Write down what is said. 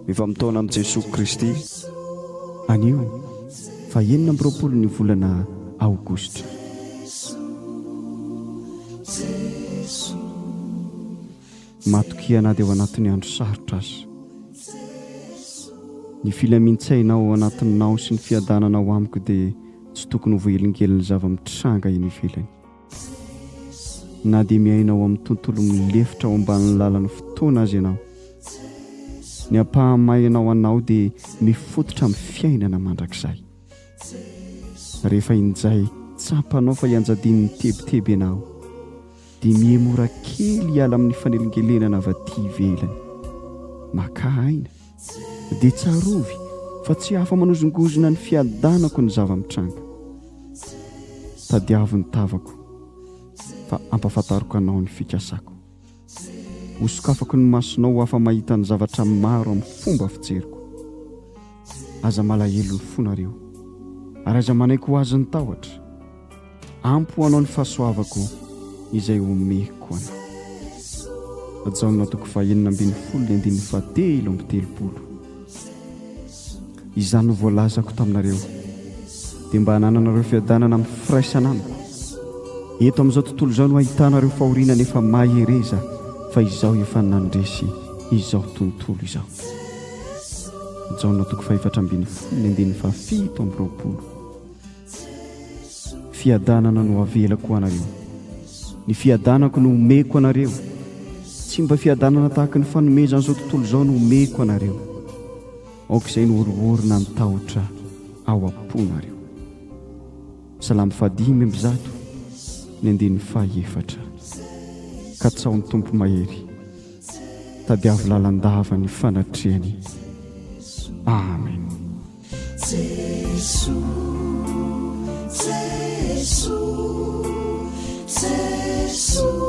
Mifamotoana amin'i Jesoa Kristy. Anio fa 9 ny volana aogositra. Matokia Ahy dia ao anatin'ny andro sarotra azy. Ny filaminan-tsaina ao anatinao sy ny fiadanana ao amiko dia tsy tokony voaelingelin'ny zava-mitranga eny ivelany. Na dia miaina ao amin'ny tontolo milefitra ao ambanin'ny lalany fotoana azy ianao. Ny ampahamainao anao dia mifototra amin'ny fiainana mandrakizay. Rehefa injay tsampanao fa hianjadin'ny tebiteby ianao, dia mihemora kely hiala amin'ny fanelingelenana avy aty ivelany. Maka aina dia tsarovy fa tsy hafa manozongozona ny fiadanako ny zava-mitranga. Tadiavo ny tavako fa ampafantariko anao ny fikasako. Hosokafako ny masonao ho afa mahita ny zavatra maro amin'ny fomba fijeriko. Aza malahelo ny fonareo ary aza manaiko ho azy ny tahotra. Ampy ho anao ny fahasoavako izay omeko anao. Ajaonina toko 19:7. Izany no voalazako taminareo dia mba hanananareo fiadanana amin'ny firaisanamiko. Eto amin'izao tontolo izao no ahitanareo fahoriana nefa mahereza fa izao efa nandresy izao tontolo izao. Ajaonina toko 7:7. Fiadanana no avelako ho anareo. Ny fiadanako no omeko anareo. Tsy mba fiadanana tahaka ny fanomezan'izao tontolo izao no omeko anareo. Aok'izay no horohorina ny tahotra ao am-ponareo. Salamy 5:9. Ka tsaon'ny tompo mahery, tadiavo lalandava ny fanatrehany. Amen. Jesoa, Jesoa, Jesoa.